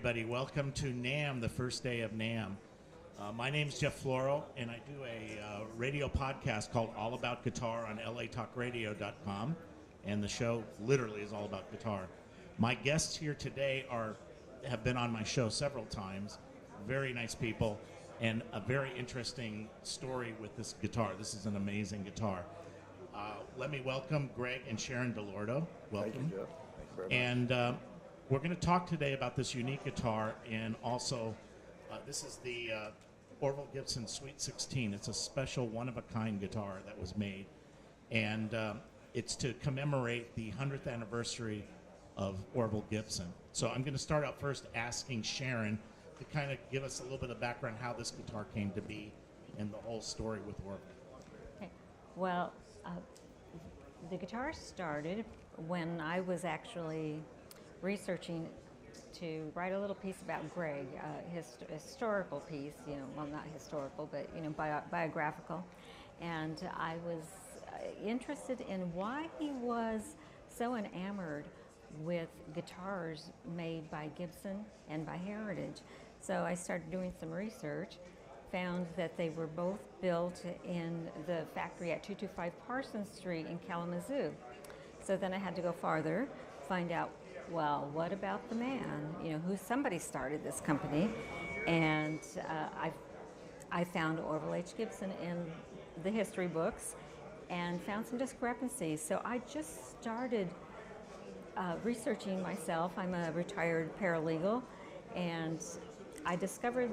everybody. Welcome to NAMM, the first day of NAMM. My name's Jeff Floro, and I do a radio podcast called All About Guitar on latalkradio.com, and the show literally is all about guitar. My guests here today have been on my show several times, very nice people, and a very interesting story with this guitar. This is an amazing guitar. Let me welcome Gregg and Sharon De Loto. Welcome. Thank you, Jeff. Thank you very much. And we're going to talk today about this unique guitar, and also this is the Orville Gibson Sweet 16. It's a special one-of-a-kind guitar that was made, and it's to commemorate the 100th anniversary of Orville Gibson. So I'm going to start out first asking Sharon to kind of give us a little bit of background how this guitar came to be and the whole story with Orville. Okay. Well, the guitar started when I was actually researching to write a little piece about Gregg, historical piece, well, not historical, but, biographical. And I was interested in why he was so enamored with guitars made by Gibson and by Heritage. So I started doing some research, found that they were both built in the factory at 225 Parsons Street in Kalamazoo. So then I had to go farther, find out, well, what about the man? Somebody started this company, and I found Orville H. Gibson in the history books and found some discrepancies. So I just started researching myself. I'm a retired paralegal, and I discovered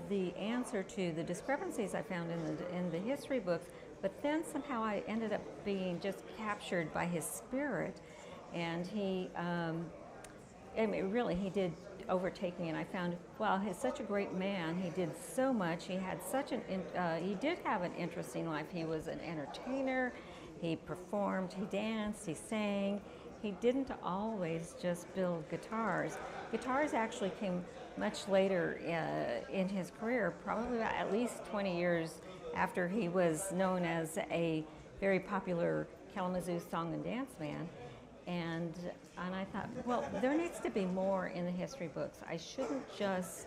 the answer to the discrepancies I found in the history books, but then somehow I ended up being just captured by his spirit. And he did overtake me, and I found, wow, he's such a great man. He did so much. He had he did have an interesting life. He was an entertainer. He performed, he danced, he sang. He didn't always just build guitars. Guitars actually came much later in his career, probably about at least 20 years after he was known as a very popular Kalamazoo song and dance man. And I thought, well, there needs to be more in the history books. I shouldn't just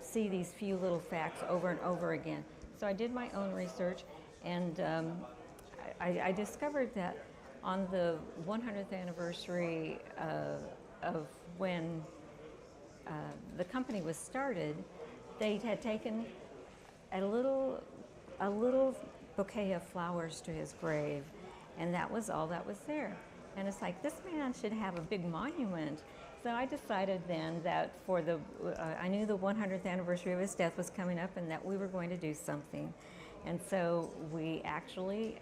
see these few little facts over and over again. So I did my own research, and I discovered that on the 100th anniversary of when the company was started, they had taken a little bouquet of flowers to his grave, and that was all that was there. And it's like, this man should have a big monument. So I decided then that I knew the 100th anniversary of his death was coming up and that we were going to do something. And so we actually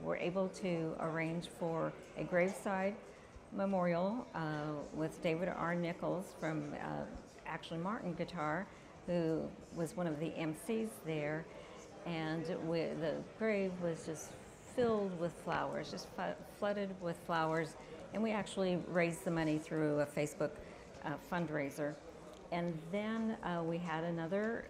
were able to arrange for a graveside memorial with David R. Nichols from actually Martin Guitar, who was one of the MCs there. And the grave was just filled with flowers, just flooded with flowers. And we actually raised the money through a Facebook fundraiser. And then we had another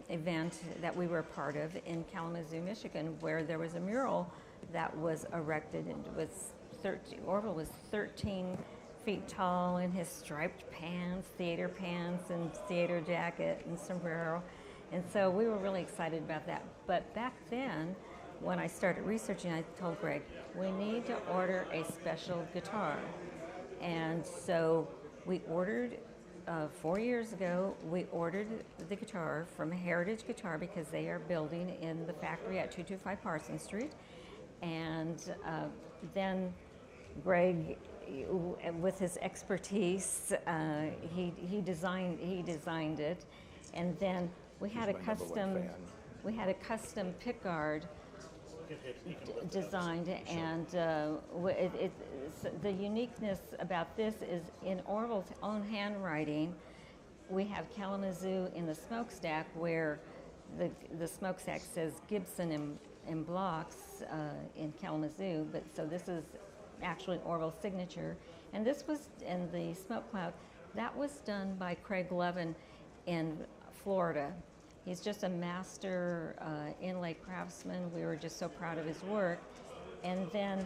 event that we were a part of in Kalamazoo, Michigan, where there was a mural that was erected, and Orville was 13 feet tall in his striped pants and theater jacket and sombrero. And so we were really excited about that. But back then, when I started researching, I told Gregg, we need to order a special guitar. And so we ordered, 4 years ago, we ordered the guitar from Heritage Guitar because they are building in the factory at 225 Parsons Street. And then Gregg, with his expertise, he designed it. And then we had a custom pickguard designed, and the uniqueness about this is in Orville's own handwriting. We have Kalamazoo in the smokestack, where the smokestack says Gibson in blocks in Kalamazoo, but so this is actually Orville's signature. And this was in the smoke cloud. That was done by Craig Levin in Florida. He's just a master inlay craftsman. We were just so proud of his work. And then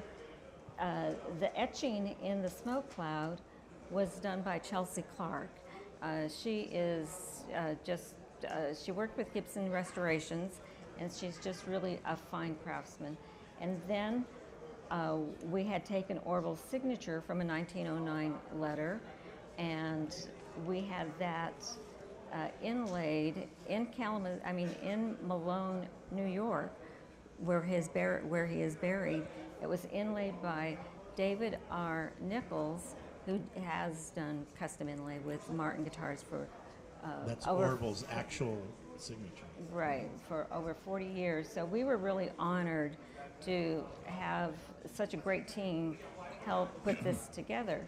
the etching in the smoke cloud was done by Chelsea Clark. She is she worked with Gibson Restorations, and she's just really a fine craftsman. And then we had taken Orville's signature from a 1909 letter, and we had that inlaid in in Malone, New York, where he is buried. It was inlaid by David R. Nichols, who has done custom inlay with Martin guitars for That's Orville's actual signature. Right, for over 40 years. So we were really honored to have such a great team help put this together.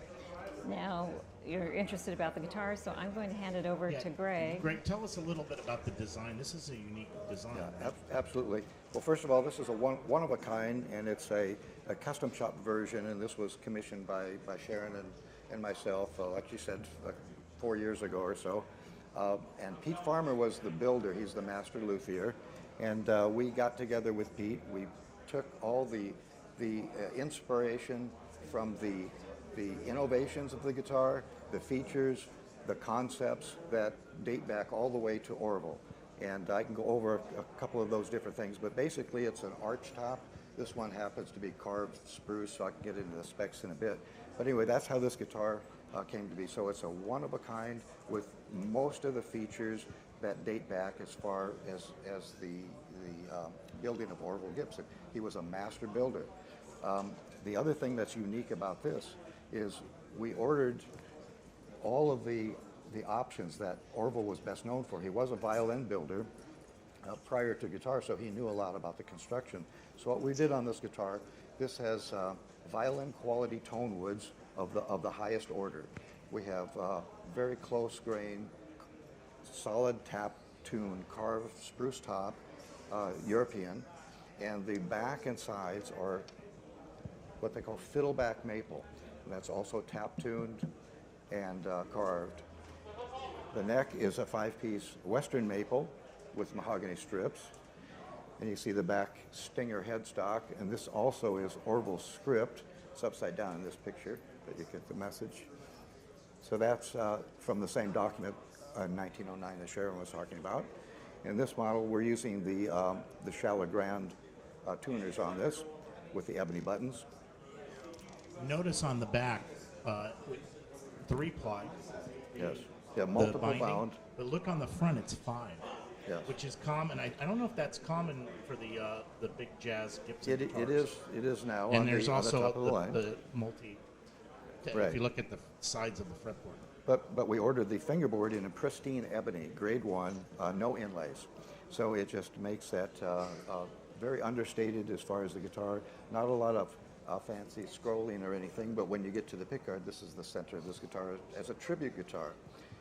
Now, you're interested about the guitar, so I'm going to hand it over to Gregg. Gregg, tell us a little bit about the design. This is a unique design. Yeah, absolutely. Well, first of all, this is a one of a kind, and it's a custom shop version, and this was commissioned by Sharon and myself, like you said, 4 years ago or so. And Pete Farmer was the builder. He's the master luthier. And we got together with Pete. We took all the inspiration from the innovations of the guitar, the features, the concepts that date back all the way to Orville. And I can go over a couple of those different things, but basically it's an arch top. This one happens to be carved spruce, so I can get into the specs in a bit. But anyway, that's how this guitar came to be. So it's a one of a kind with most of the features that date back as far as the building of Orville Gibson. He was a master builder. The other thing that's unique about this is we ordered all of the options that Orville was best known for. He was a violin builder prior to guitar, so he knew a lot about the construction. So what we did on this guitar, this has violin quality tone woods of the highest order. We have very close grain, solid tap tune, carved spruce top, European, and the back and sides are what they call fiddleback maple. That's also tap tuned and carved. The neck is a 5-piece Western maple with mahogany strips. And you see the back Stinger headstock, and this also is Orville script. It's upside down in this picture, but you get the message. So that's from the same document in 1909 that Sharon was talking about. In this model, we're using the Chalagrand tuners on this with the ebony buttons. Notice on the back, 3-ply. Yes. Yeah, multiple bound. But look on the front, it's 5. Yes. Which is common. I don't know if that's common for the big jazz Gibson guitars. It is now. And on there's the also top of the line. the multi. Right. If you look at the sides of the fretboard. But we ordered the fingerboard in a pristine ebony, grade 1, no inlays. So it just makes that very understated as far as the guitar. Not a lot of fancy scrolling or anything, but when you get to the pickguard, this is the center of this guitar as a tribute guitar.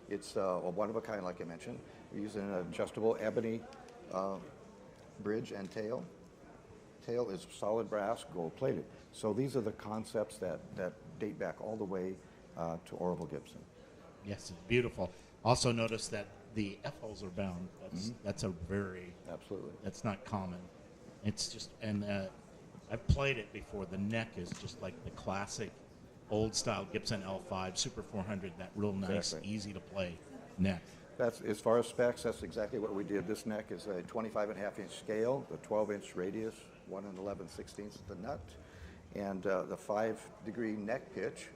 It's a one of a kind, like I mentioned. We're using an adjustable ebony bridge and tail. Tail is solid brass, gold plated. So these are the concepts that date back all the way to Orville Gibson. Yes, it's beautiful. Also notice that the F-holes are bound. That's a very... Absolutely. That's not common. It's just, and I've played it before. The neck is just like the classic old style Gibson L5 Super 400, that real nice, easy to play neck. That's, as far as specs, that's exactly what we did. This neck is a 25.5-inch scale, the 12-inch radius, 1 11/16 at the nut, and the 5-degree neck pitch,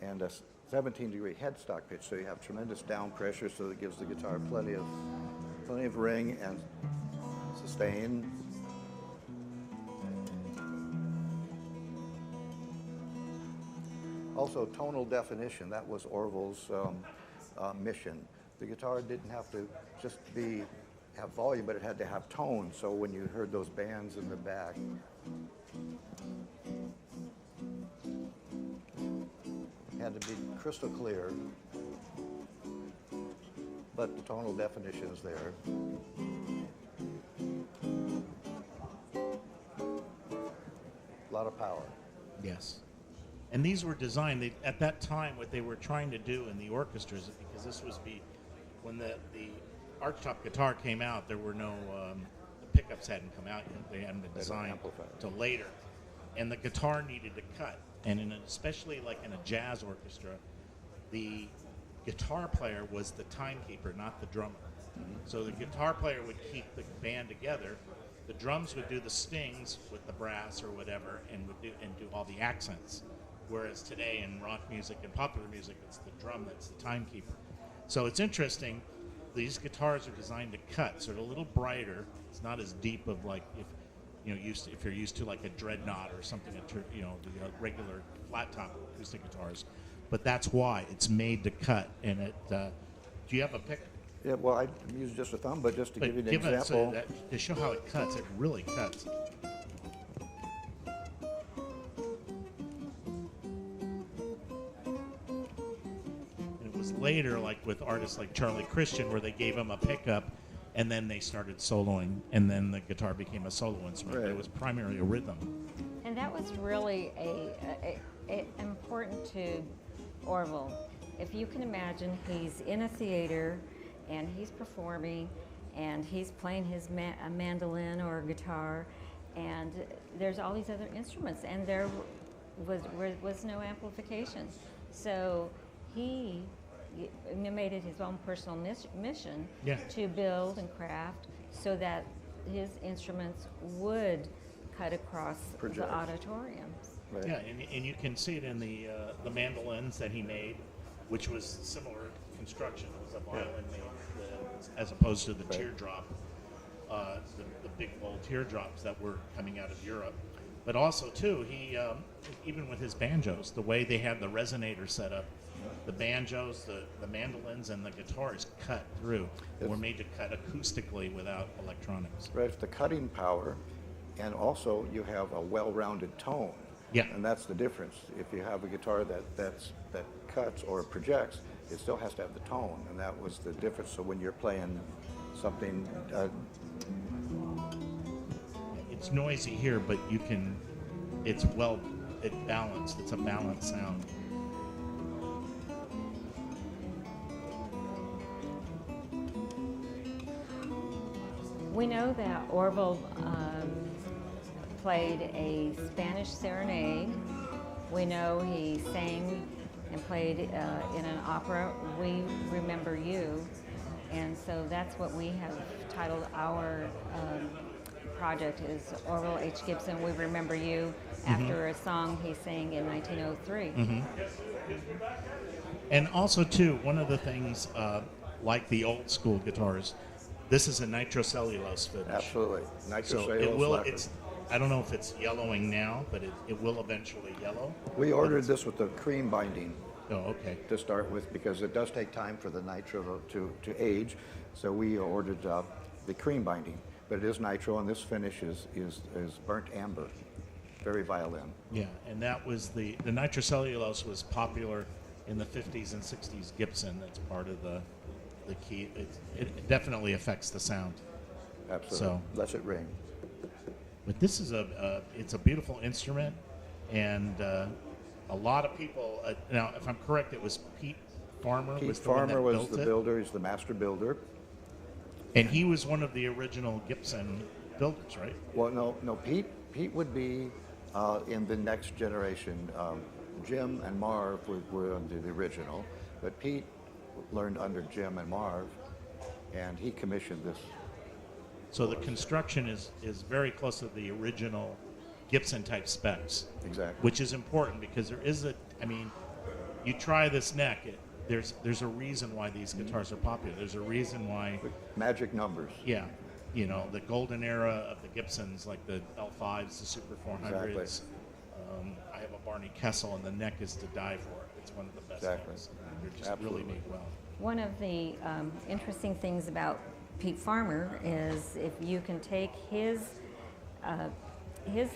and a 17-degree headstock pitch. So you have tremendous down pressure, so that gives the guitar plenty of ring and sustain. Also, tonal definition. That was Orville's mission. The guitar didn't have to just have volume, but it had to have tone. So when you heard those bands in the back, it had to be crystal clear, but the tonal definition is there. A lot of power. Yes. And these were designed, at that time, what they were trying to do in the orchestras, because this was when the archtop guitar came out, there were no, the pickups hadn't come out yet. They hadn't been designed until later. And the guitar needed to cut. And especially like in a jazz orchestra, the guitar player was the timekeeper, not the drummer. So the guitar player would keep the band together. The drums would do the stings with the brass or whatever, and would do all the accents. Whereas today in rock music and popular music, it's the drum that's the timekeeper. So it's interesting. These guitars are designed to cut, so they're a little brighter. It's not as deep of like if you're used to like a dreadnought or something, the regular flat top acoustic guitars. But that's why it's made to cut. And it. Do you have a pick? Yeah, well, I use just a thumb, but just to give you an Give it example. to show how it cuts, it really cuts. And it was later, like with artists like Charlie Christian, where they gave him a pickup, and then they started soloing, and then the guitar became a solo instrument. Right. It was primarily a rhythm. And that was really important to Orville. If you can imagine, he's in a theater and he's performing and he's playing his mandolin or guitar, and there's all these other instruments, and there was no amplification. So he made it his own personal mission to build and craft so that his instruments would cut across the auditoriums. Right. Yeah, and you can see it in the mandolins that he made, which was similar construction. It was a violin made as opposed to the teardrop, the big bold teardrops that were coming out of Europe. But also, too, he even with his banjos, the way they had the resonator set up, the banjos, the mandolins, and the guitars cut through. Were made to cut acoustically without electronics. Right, it's the cutting power, and also you have a well-rounded tone. Yeah. And that's the difference. If you have a guitar that cuts or projects, it still has to have the tone, and that was the difference. So when you're playing something, It's noisy here, but it's balanced. It's a balanced sound. We know that Orville played a Spanish serenade. We know he sang and played in an opera, We Remember You. And so that's what we have titled our project, is Orville H. Gibson, We Remember You, after a song he sang in 1903. And also, too, one of the things, like the old school guitars, this is a nitrocellulose finish. absolutely, So nitrocellulose it will. lacquer. I don't know if it's yellowing now, but it will eventually yellow. We ordered this with the cream binding Oh, okay. to start with, because it does take time for the nitro to age. So we ordered the cream binding, but it is nitro, and this finish is burnt amber, very violin. Yeah, and that was the nitrocellulose was popular in the 50s and 60s Gibson. That's part of the key. It definitely affects the sound. Absolutely, So- lets it ring. But this is it's a beautiful instrument, and a lot of people. Now, if I'm correct, it was Pete Farmer. Pete was the one Farmer that was built the it, builder, he's the master builder. and he was one of the original Gibson builders, right? Well, no, Pete would be in the next generation. Jim and Marv were under the original, but Pete learned under Jim and Marv, and he commissioned this. So the construction is very close to the original Gibson type specs. Exactly. Which is important because there is you try this neck, there's a reason why these guitars are popular. There's a reason why. Magic numbers. Yeah, the golden era of the Gibsons, like the L5s, the Super 400s. Exactly. I have a Barney Kessel, and the neck is to die for. It's one of the best Exactly. necks. They're just Absolutely. really made well. One of the interesting things about Pete Farmer is if you can take his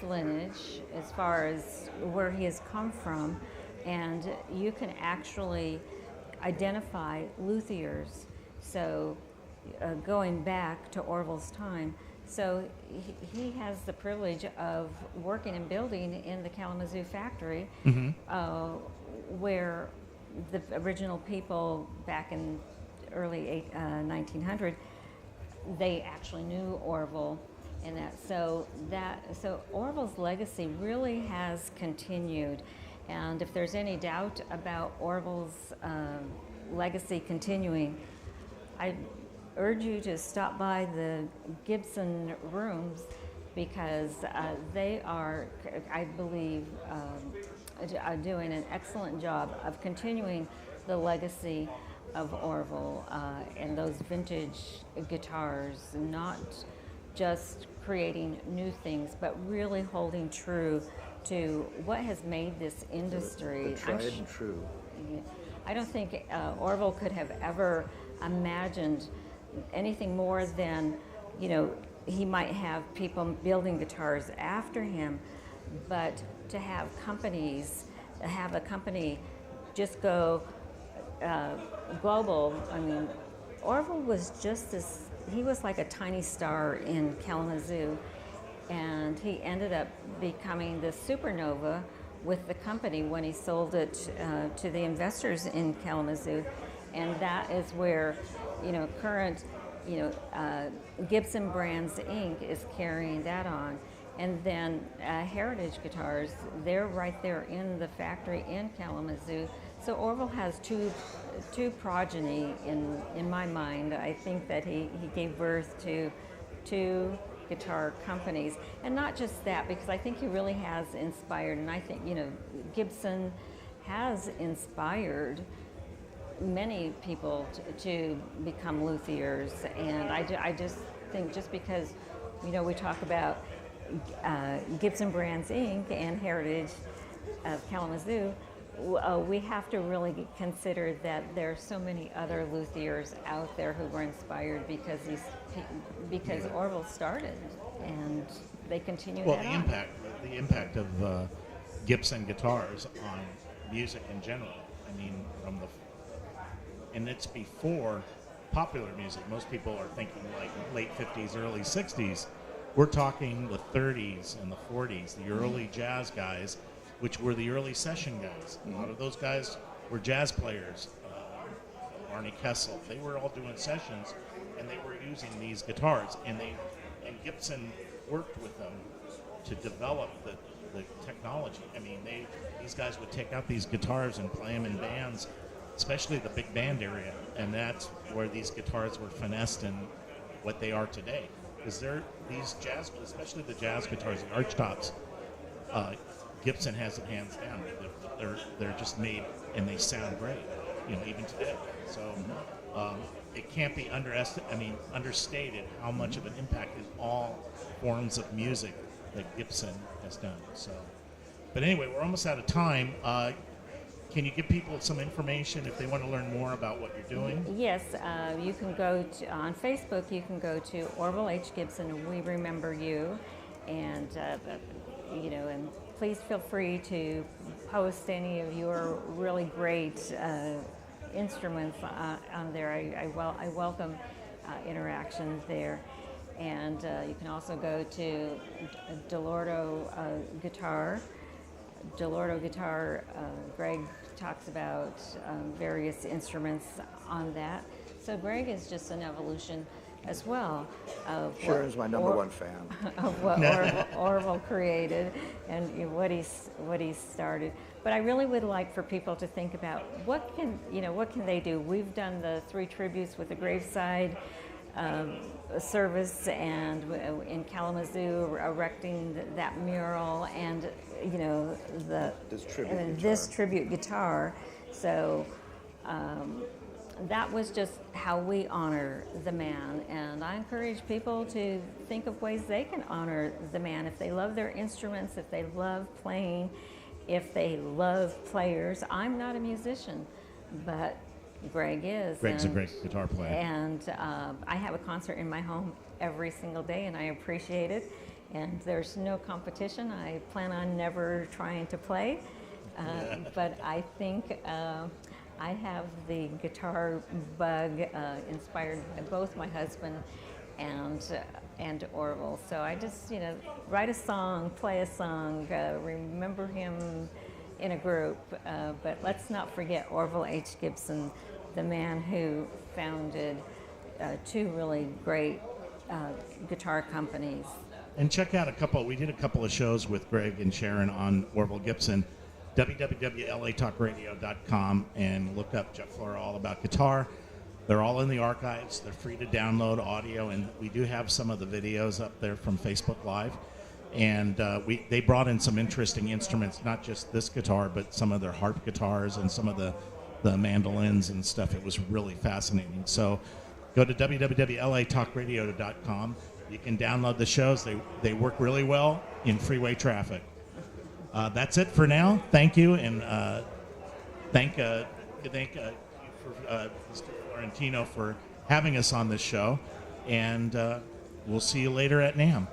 lineage as far as where he has come from, and you can actually identify luthiers. So going back to Orville's time, so he has the privilege of working and building in the Kalamazoo factory, where the original people back in early 1900, they actually knew Orville, and so Orville's legacy really has continued. And if there's any doubt about Orville's legacy continuing, I urge you to stop by the Gibson rooms because they are, I believe, doing an excellent job of continuing the legacy of Orville and those vintage guitars, not just creating new things, but really holding true to what has made this industry. The tried and true. I don't think Orville could have ever imagined anything more than, you know, he might have people building guitars after him, but to have companies, have a company just go global. I mean, Orville was just this, he was like a tiny star in Kalamazoo, and he ended up becoming the supernova with the company when he sold it to the investors in Kalamazoo. And that is where, you know, current, you know, Gibson Brands Inc. is carrying that on. And then Heritage Guitars, they're right there in the factory in Kalamazoo. So Orville has two progeny in my mind. I think that he gave birth to two guitar companies. And not just that, because I think he really has inspired, and I think, you know, Gibson has inspired many people to become luthiers. And I just think just because, you know, we talk about Gibson Brands Inc. and Heritage of Kalamazoo, we have to really consider that there are so many other luthiers out there who were inspired because Orville started, and they continue Well, that the on. impact of Gibson guitars on music in general. I mean, and it's before popular music. Most people are thinking like late 50s, early 60s. We're talking the 30s and the 40s, the early jazz guys, which were the early session guys. A lot of those guys were jazz players. Barney Kessel, they were all doing sessions, and they were using these guitars. And Gibson worked with them to develop the technology. I mean, these guys would take out these guitars and play them in bands, especially the big band area, and that's where these guitars were finessed and what they are today. Because these jazz, especially the jazz guitars, the archtops, Gibson has it hands down. They're just made and they sound great, you know, even today. So it can't be understated how much of an impact in all forms of music that Gibson has done. So, but anyway, we're almost out of time. Can you give people some information if they want to learn more about what you're doing? Yes, you can go on Facebook. You can go to Orville H. Gibson, We Remember You, and you know, and please feel free to post any of your really great instruments on there. I welcome interaction there. And you can also go to DeLorto Guitar. DeLorto Guitar, Gregg talks about various instruments on that. So Gregg is just an evolution as well of Sharon's my number one fan. Of what Orville created and what he started. But I really would like for people to think about what can they do. We've done the 3 tributes with the graveside service, and in Kalamazoo erecting that mural, and you know this tribute guitar. So that was just how we honor the man, and I encourage people to think of ways they can honor the man if they love their instruments, if they love playing, if they love players. I'm not a musician, but Gregg is. Gregg's a great guitar player. And I have a concert in my home every single day, and I appreciate it. And there's no competition. I plan on never trying to play. But I think I have the guitar bug inspired by both my husband and Orville. So I just, write a song, play a song, remember him in a group. But let's not forget Orville H. Gibson, the man who founded 2 really great guitar companies. And check out we did a couple of shows with Gregg and Sharon on Orville Gibson. www.latalkradio.com and look up Jeff Floro All About Guitar. They're all in the archives. They're free to download audio, and we do have some of the videos up there from Facebook Live. And they brought in some interesting instruments, not just this guitar, but some of their harp guitars and some of the mandolins and stuff. It was really fascinating. So go to www.latalkradio.com. You can download the shows. They work really well in freeway traffic. That's it for now. Thank you, and thank you for Mr. Florentino for having us on this show. And we'll see you later at NAMM.